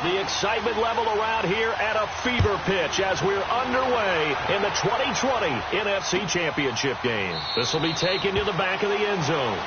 The excitement level around here at a fever pitch as we're underway in the 2020 NFC Championship game. This will be taken to the back of the end zone.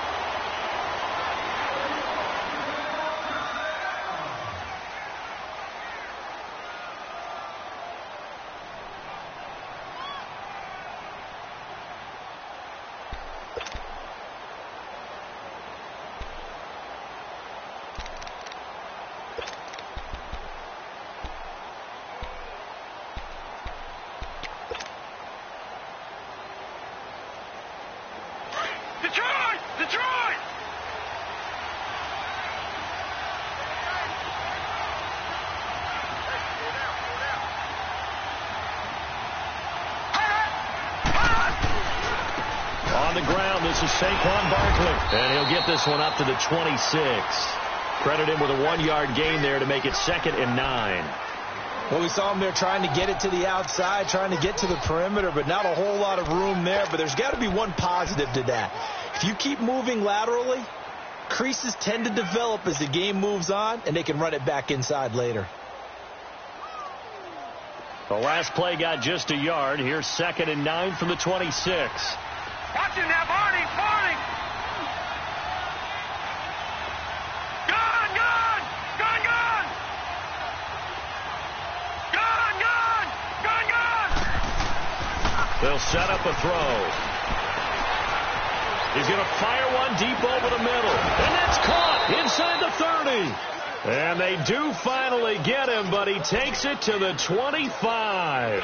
Detroit! On the ground, this is Saquon Barkley. And he'll get this one up to the 26. Credit him with a 1-yard gain there to make it 2nd and 9. Well, we saw him there trying to get it to the outside, trying to get to the perimeter, but not a whole lot of room there. But there's got to be one positive to that. If you keep moving laterally, creases tend to develop as the game moves on, and they can run it back inside later. The last play got just a yard. Here's 2nd and 9 from the 26. Watch him now, Barney! They'll set up a throw. He's going to fire one deep over the middle. And that's caught inside the 30. And they do finally get him, but he takes it to the 25.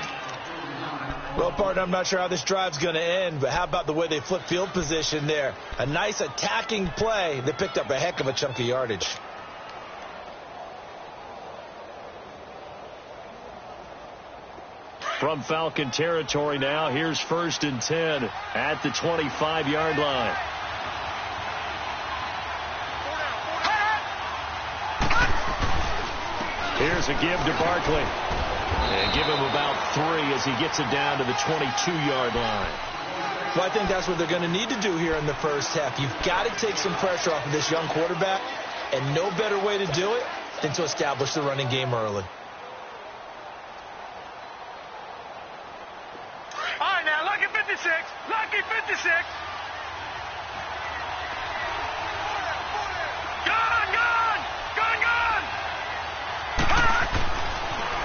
Well, partner, I'm not sure how this drive's going to end, but how about the way they flip field position there? A nice attacking play. They picked up a heck of a chunk of yardage. From Falcon territory now, here's 1st and 10 at the 25-yard line. Here's a give to Barkley. And give him about 3 as he gets it down to the 22-yard line. Well, I think that's what they're going to need to do here in the first half. You've got to take some pressure off of this young quarterback, and no better way to do it than to establish the running game early. Lucky 56. Gone.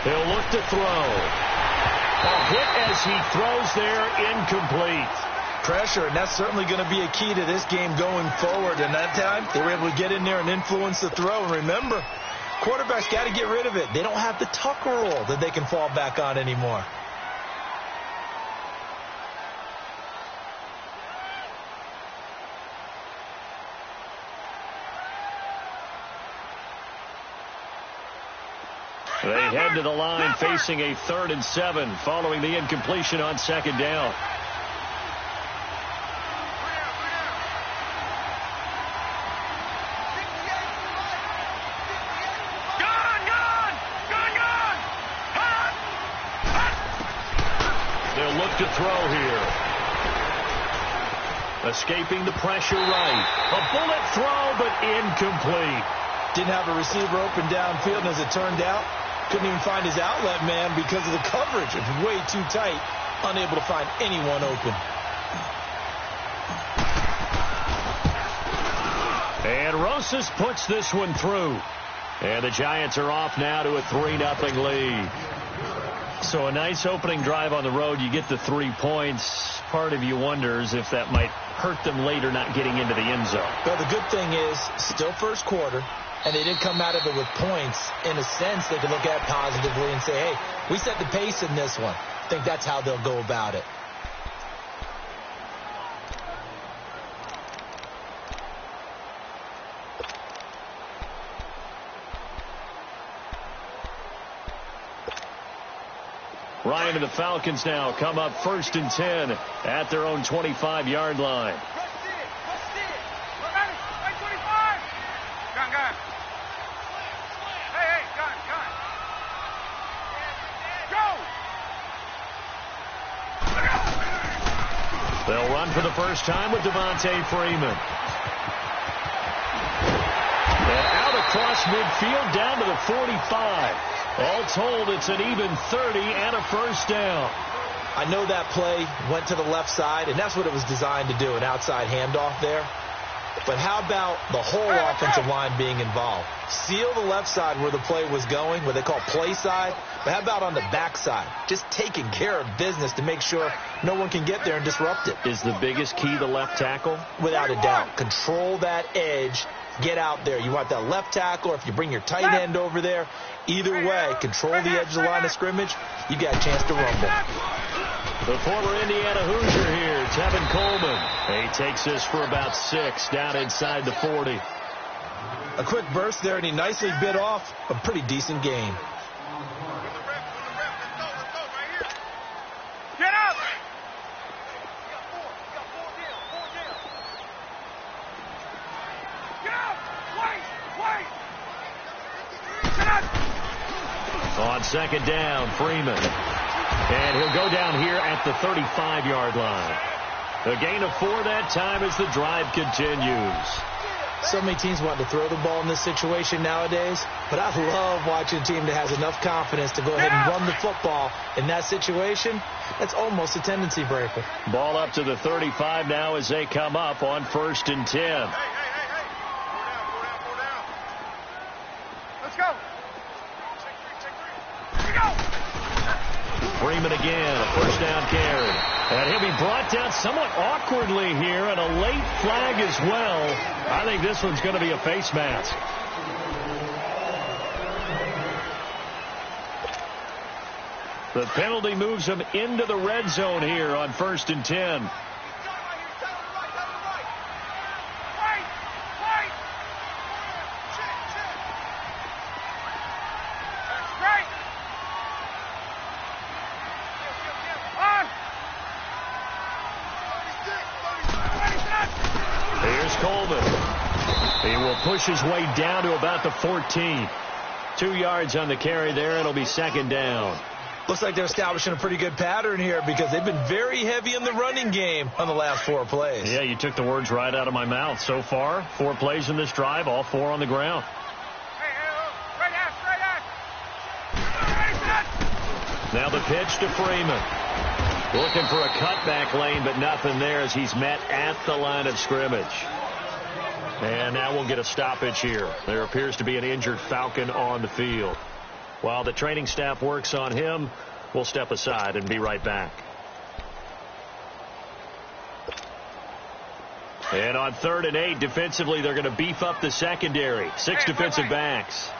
He'll look to throw. A hit as he throws there, incomplete. Pressure, and that's certainly going to be a key to this game going forward. And that time, they were able to get in there and influence the throw. And remember, quarterbacks got to get rid of it. They don't have the tuck rule that they can fall back on anymore. They head to the line facing a 3rd and 7 following the incompletion on 2nd down. They'll look to throw here. Escaping the pressure right. A bullet throw, but incomplete. Didn't have a receiver open downfield, and as it turned out, couldn't even find his outlet man because of the coverage. It was way too tight, unable to find anyone open. And Rosas puts this one through. And the Giants are off now to a 3-0 lead. So a nice opening drive on the road. You get the 3 points. Part of you wonders if that might hurt them later not getting into the end zone. Well, the good thing is, still first quarter, and they did come out of it with points. In a sense, they can look at it positively and say, hey, we set the pace in this one. I think that's how they'll go about it. Ryan and the Falcons now come up 1st and 10 at their own 25-yard line. They'll run for the first time with Devontae Freeman. And out across midfield down to the 45. All told, it's an even 30 and a first down. I know that play went to the left side, and that's what it was designed to do, an outside handoff there. But how about the whole offensive line being involved? Seal the left side where the play was going, what they call play side. But how about on the back side? Just taking care of business to make sure no one can get there and disrupt it. Is the biggest key the left tackle? Without a doubt. Control that edge. Get out there. You want that left tackle, or if you bring your tight end over there, either way, control the edge of the line of scrimmage, you got a chance to rumble. The former Indiana Hoosier here, Tevin Coleman. He takes this for about 6 down inside the 40. A quick burst there, and he nicely bit off a pretty decent gain. Get up! Get up! Wait! Get up! On second down, Freeman. And he'll go down here at the 35-yard line. A gain of 4 that time as the drive continues. So many teams want to throw the ball in this situation nowadays, but I love watching a team that has enough confidence to go ahead and run the football in that situation. That's almost a tendency breaker. Ball up to the 35 now as they come up on 1st and 10. Hey. Let's go. Here we go. Freeman again, a first down carry. And he'll be brought down somewhat awkwardly here, and a late flag as well. I think this one's going to be a face mask. The penalty moves him into the red zone here on 1st and 10. Push his way down to about the 14. 2 yards on the carry there. It'll be second down. Looks like they're establishing a pretty good pattern here because they've been very heavy in the running game on the last 4 plays. Yeah, you took the words right out of my mouth. So far, 4 plays in this drive, all 4 on the ground. Now the pitch to Freeman. Looking for a cutback lane, but nothing there as he's met at the line of scrimmage. And now we'll get a stoppage here. There appears to be an injured Falcon on the field. While the training staff works on him, we'll step aside and be right back. And on 3rd and 8, defensively, they're going to beef up the secondary. 6 defensive backs.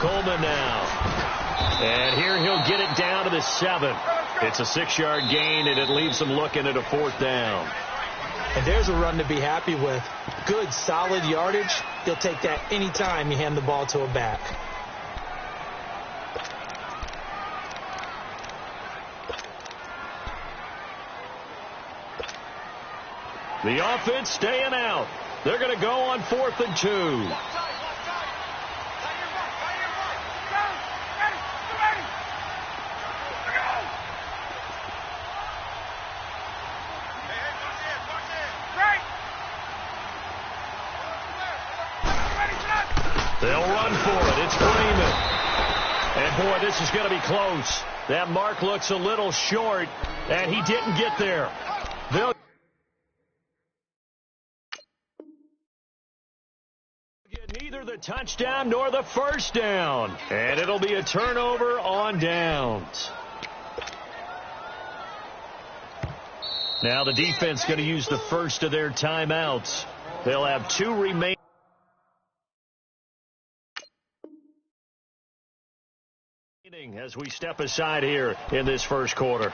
Coleman now. And here he'll get it down to the 7. It's a 6-yard gain, and it leaves him looking at a 4th down. And there's a run to be happy with. Good, solid yardage. He'll take that any time you hand the ball to a back. The offense staying out. They're going to go on 4th and 2. They'll run for it. It's Freeman. And, boy, this is going to be close. That mark looks a little short, and he didn't get there. They'll get neither the touchdown nor the first down. And it'll be a turnover on downs. Now the defense going to use the first of their timeouts. They'll have 2 remaining. As we step aside here in this first quarter.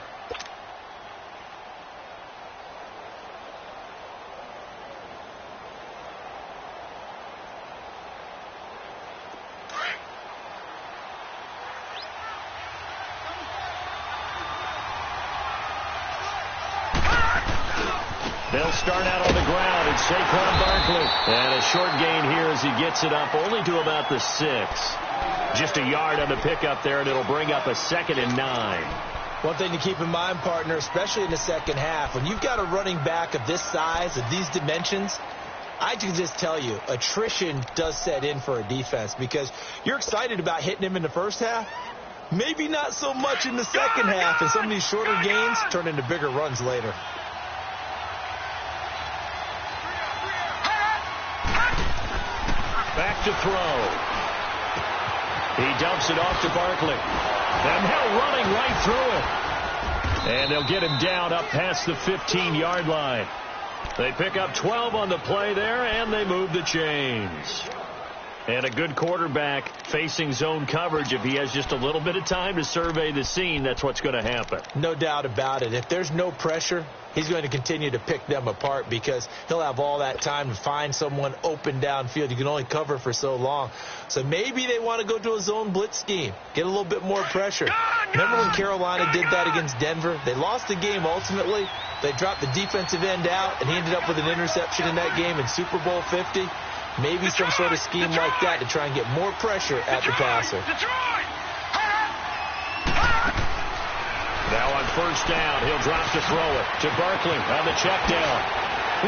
They'll start out on the ground. It's Saquon Barkley. And a short gain here as he gets it up only to about the 6. Just a yard on the pickup there, and it'll bring up a 2nd and 9. One thing to keep in mind, partner, especially in the second half, when you've got a running back of this size, of these dimensions, I can just tell you, attrition does set in for a defense because you're excited about hitting him in the first half. Maybe not so much in the second half, and some of these shorter gains turn into bigger runs later. Back to throw. He dumps it off to Barkley. And now running right through it. And they'll get him down up past the 15-yard line. They pick up 12 on the play there, and they move the chains. And a good quarterback facing zone coverage, if he has just a little bit of time to survey the scene, that's what's going to happen. No doubt about it. If there's no pressure, he's going to continue to pick them apart because he'll have all that time to find someone open downfield. You can only cover for so long. So maybe they want to go to a zone blitz scheme, get a little bit more pressure. Remember when Carolina did that against Denver? They lost the game ultimately. They dropped the defensive end out, and he ended up with an interception in that game in Super Bowl 50. Maybe some sort of scheme like that to try and get more pressure at the passer. Now on first down, he'll drop to throw it to Barkley on the check down.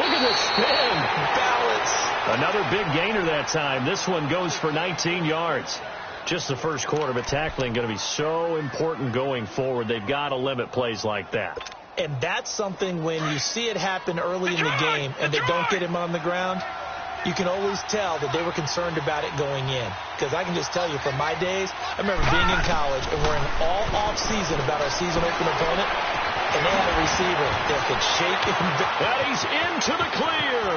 Look at the spin. Balance. Another big gainer that time. This one goes for 19 yards. Just the first quarter, but tackling going to be so important going forward. They've got to limit plays like that. And that's something when you see it happen early in the game and they don't get him on the ground, you can always tell that they were concerned about it going in. Because I can just tell you from my days, I remember being in college and worrying all off season about our season open opponent, and they had a receiver that could shake him. And he's into the clear.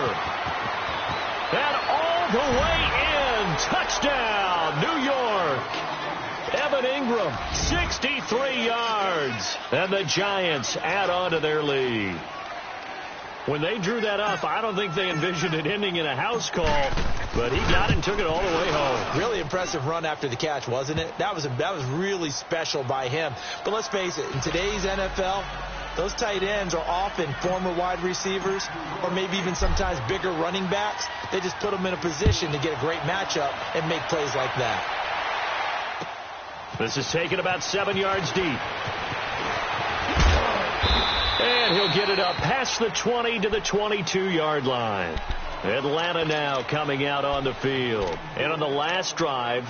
And all the way in. Touchdown, New York. Evan Ingram, 63 yards. And the Giants add on to their lead. When they drew that up, I don't think they envisioned it ending in a house call, but he got it and took it all the way home. Really impressive run after the catch, wasn't it? That was really special by him. But let's face it, in today's NFL, those tight ends are often former wide receivers or maybe even sometimes bigger running backs. They just put them in a position to get a great matchup and make plays like that. This is taken about 7 yards deep. And he'll get it up past the 20 to the 22-yard line. Atlanta now coming out on the field. And on the last drive,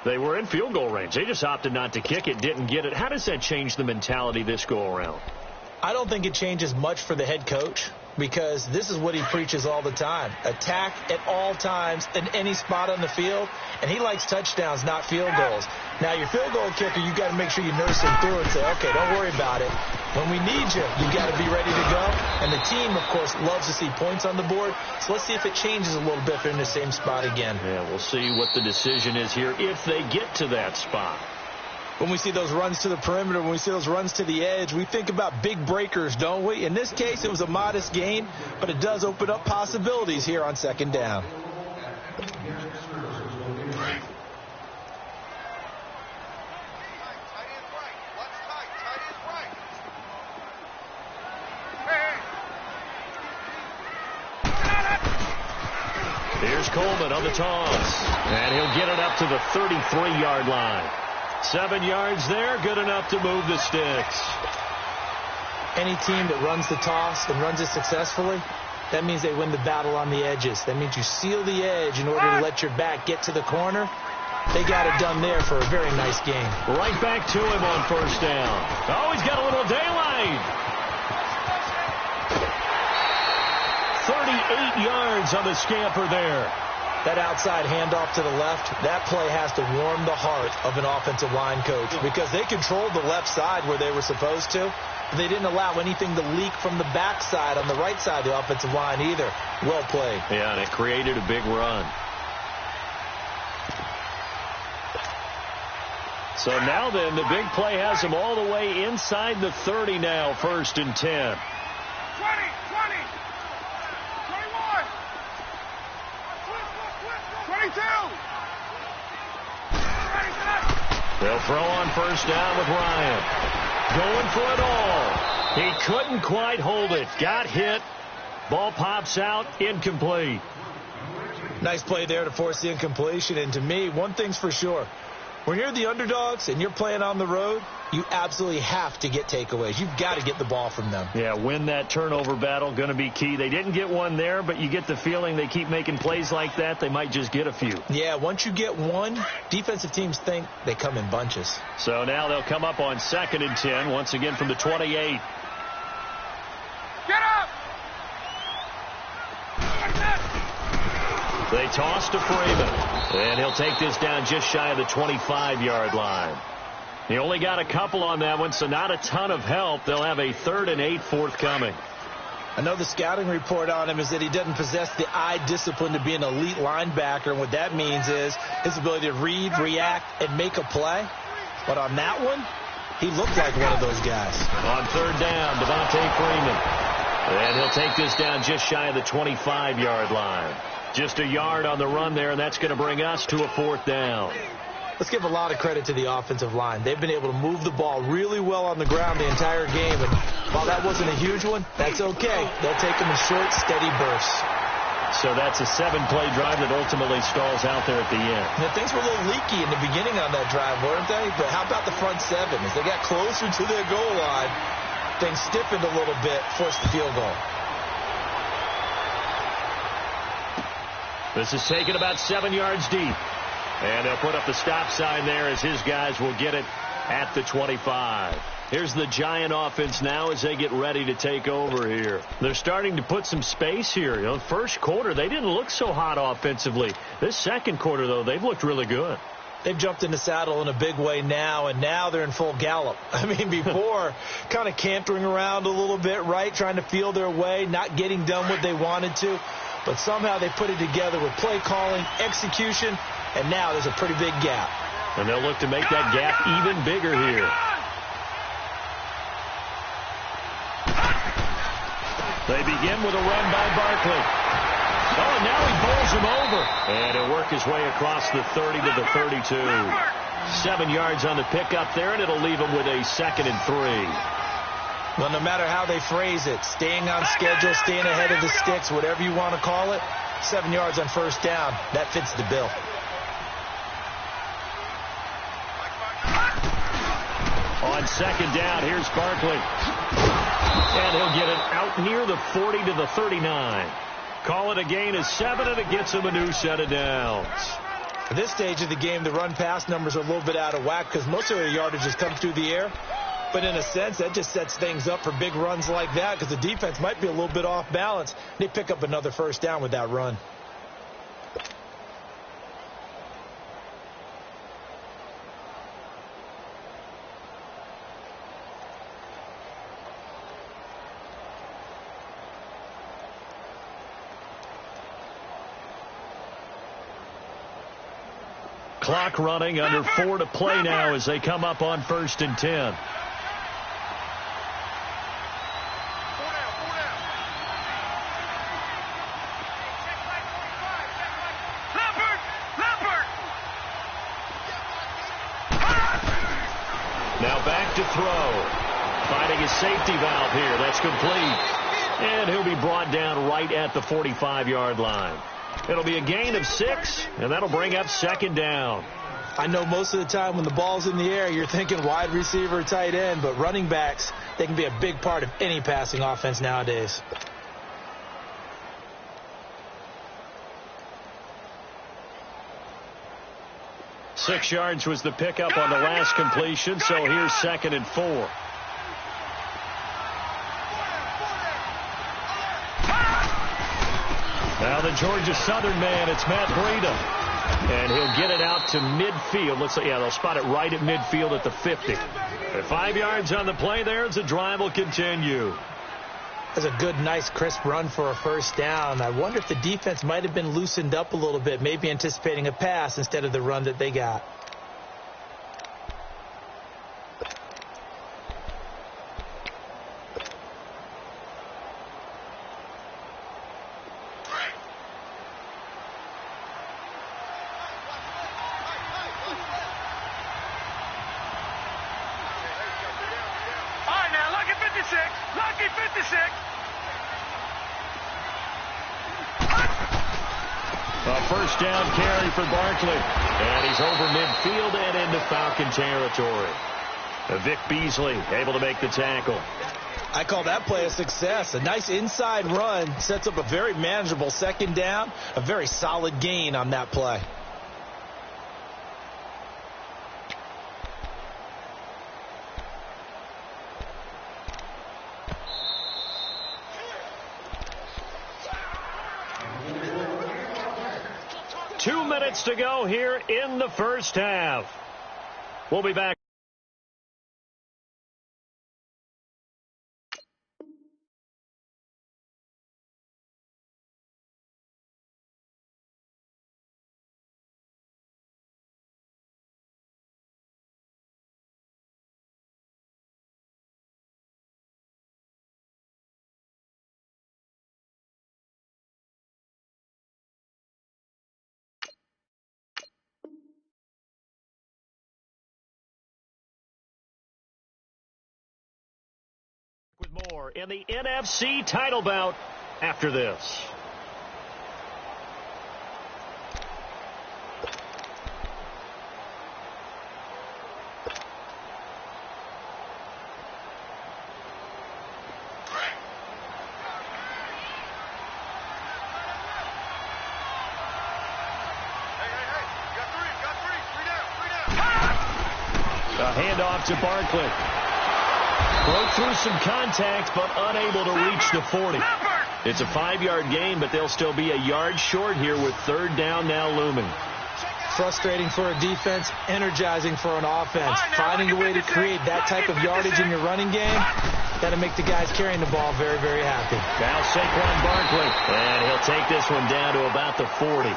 they were in field goal range. They just opted not to kick it, didn't get it. How does that change the mentality this go around? I don't think it changes much for the head coach because this is what he preaches all the time. Attack at all times in any spot on the field, and he likes touchdowns, not field goals. Now, your field goal kicker, you've got to make sure you nurse him through and say, okay, don't worry about it. When we need you, you've got to be ready to go. And the team, of course, loves to see points on the board. So let's see if it changes a little bit if they're in the same spot again. Yeah, we'll see what the decision is here if they get to that spot. When we see those runs to the perimeter, when we see those runs to the edge, we think about big breakers, don't we? In this case, it was a modest gain, but it does open up possibilities here on second down. Here's Coleman on the toss, and he'll get it up to the 33-yard line. 7 yards there, good enough to move the sticks. Any team that runs the toss and runs it successfully, that means they win the battle on the edges. That means you seal the edge in order to let your back get to the corner. They got it done there for a very nice game. Right back to him on first down. Oh, he's got a little daylight. 38 yards on the scamper there. That outside handoff to the left, that play has to warm the heart of an offensive line coach because they controlled the left side where they were supposed to. But they didn't allow anything to leak from the backside on the right side of the offensive line either. Well played. Yeah, and it created a big run. So now then, the big play has them all the way inside the 30 now, 1st and 10. 22. They'll throw on first down with Ryan. Going for it all. He couldn't quite hold it. Got hit. Ball pops out. Incomplete. Nice play there to force the incompletion. And to me, one thing's for sure. When you're the underdogs and you're playing on the road, you absolutely have to get takeaways. You've got to get the ball from them. Yeah, win that turnover battle, going to be key. They didn't get one there, but you get the feeling they keep making plays like that, they might just get a few. Yeah, once you get one, defensive teams think they come in bunches. So now they'll come up on 2nd and 10, once again from the 28. Get up! They toss to Freeman, and he'll take this down just shy of the 25-yard line. He only got a couple on that one, so not a ton of help. They'll have a 3rd and 8 forthcoming. I know the scouting report on him is that he doesn't possess the eye discipline to be an elite linebacker, and what that means is his ability to read, react, and make a play. But on that one, he looked like one of those guys. On 3rd down, Devontae Freeman. And he'll take this down just shy of the 25-yard line. Just a yard on the run there, and that's going to bring us to a 4th down. Let's give a lot of credit to the offensive line. They've been able to move the ball really well on the ground the entire game, and while that wasn't a huge one, that's okay. They'll take them in short, steady bursts. So that's a 7-play drive that ultimately stalls out there at the end. Now, things were a little leaky in the beginning on that drive, weren't they? But how about the front 7? As they got closer to their goal line, things stiffened a little bit, forced the field goal. This is taken about 7 yards deep. And they'll put up the stop sign there as his guys will get it at the 25. Here's the Giant offense now as they get ready to take over here. They're starting to put some space here. You know, first quarter, they didn't look so hot offensively. This second quarter, though, they've looked really good. They've jumped in the saddle in a big way now, and now they're in full gallop. I mean, before, kind of cantering around a little bit, right, trying to feel their way, not getting done what they wanted to. But somehow they put it together with play calling, execution, and now there's a pretty big gap. And they'll look to make that gap even bigger here. They begin with a run by Barkley. Oh, and now he bowls him over. And he'll work his way across the 30 to the 32. 7 yards on the pickup there, and it'll leave him with a 2nd and 3. Well, no matter how they phrase it, staying on schedule, staying ahead of the sticks, whatever you want to call it, 7 yards on 1st down, that fits the bill. On 2nd down, here's Barkley. And he'll get it out near the 40 to the 39. Call it a gain of 7, and it gets him a new set of downs. At this stage of the game, the run-pass numbers are a little bit out of whack because most of their yardage has come through the air. But in a sense, that just sets things up for big runs like that because the defense might be a little bit off balance. They pick up another 1st down with that run. Clock running, under 4 to play now as they come up on 1st and 10. Now back to throw. Finding his safety valve here. That's complete. And he'll be brought down right at the 45-yard line. It'll be a gain of 6, and that'll bring up 2nd down. I know most of the time when the ball's in the air, you're thinking wide receiver, tight end, but running backs, they can be a big part of any passing offense nowadays. Six yards was the pickup on the last completion, so here's 2nd and 4. Now the Georgia Southern man, it's Matt Breida. And he'll get it out to midfield. Looks like, yeah, they'll spot it right at midfield at the 50. At 5 yards on the play there as the drive will continue. That's a good, nice, crisp run for a 1st down. I wonder if the defense might have been loosened up a little bit, maybe anticipating a pass instead of the run that they got. A first down carry for Barkley. And he's over midfield and into Falcon territory. Vic Beasley able to make the tackle. I call that play a success. A nice inside run sets up a very manageable second down. A very solid gain on that play. Two minutes to go here in the first half. We'll be back. With more in the NFC title bout after this. A handoff to Barkley. Broke through some contact, but unable to reach the 40. It's a 5-yard gain, but they'll still be a yard short here with third down now looming. Frustrating for a defense, energizing for an offense. Finding a way to create that type of yardage in your running game, that'll make the guys carrying the ball very, very happy. Now Saquon Barkley, and he'll take this one down to about the 40.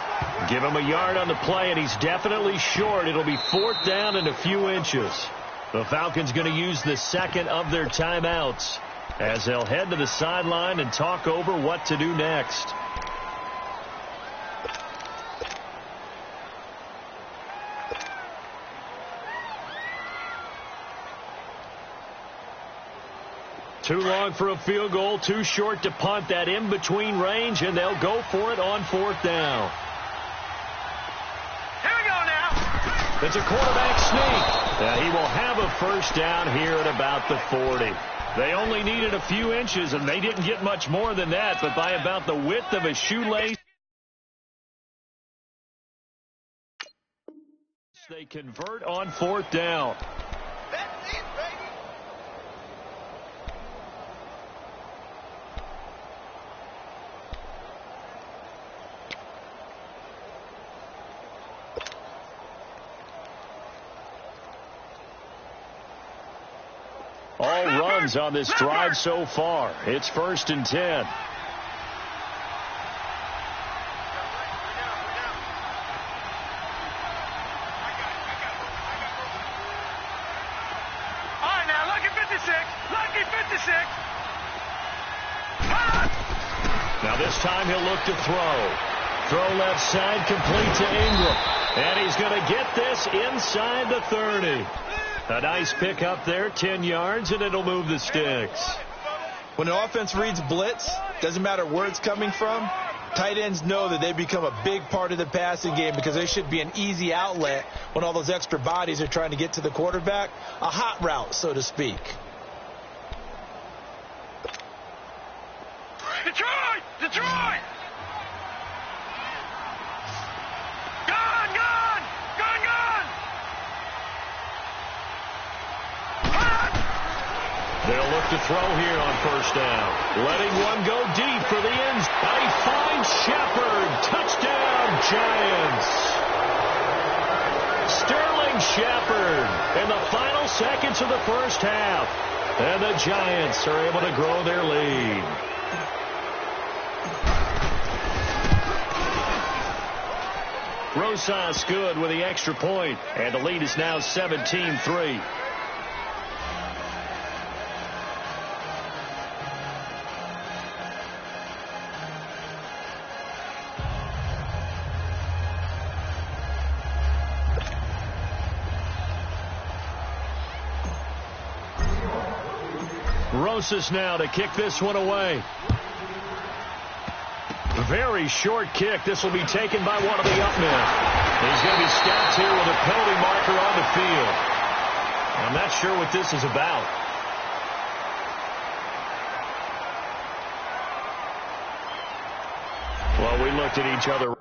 Give him a yard on the play, and he's definitely short. It'll be fourth down and a few inches. The Falcons going to use the second of their timeouts as they'll head to the sideline and talk over what to do next. Too long for a field goal, too short to punt. That in-between range, and they'll go for it on fourth down. Here we go now. It's a quarterback sneak. He will have a first down here at about the 40. They only needed a few inches, and they didn't get much more than that, but by about the width of a shoelace, they convert on fourth down. That's it, baby. All runs on this drive so far. It's 1st and 10. All right, now, lucky 56. Lucky 56. Now this time he'll look to throw. Throw left side, complete to Ingram. And he's going to get this inside the 30. A nice pick up there, 10 yards, and it'll move the sticks. When an offense reads blitz, doesn't matter where it's coming from, tight ends know that they become a big part of the passing game because they should be an easy outlet when all those extra bodies are trying to get to the quarterback. A hot route, so to speak. Detroit! Detroit! Gone! Gone! Gone! Gone! They'll look to throw here on first down. Letting one go deep for the ends. And he finds Shepard. Touchdown, Giants. Sterling Shepard in the final seconds of the first half. And the Giants are able to grow their lead. Rosas good with the extra point. And the lead is now 17-3. Rosas now to kick this one away. Very short kick. This will be taken by one of the up men. He's going to be stopped here with a penalty marker on the field. I'm not sure what this is about. Well, we looked at each other.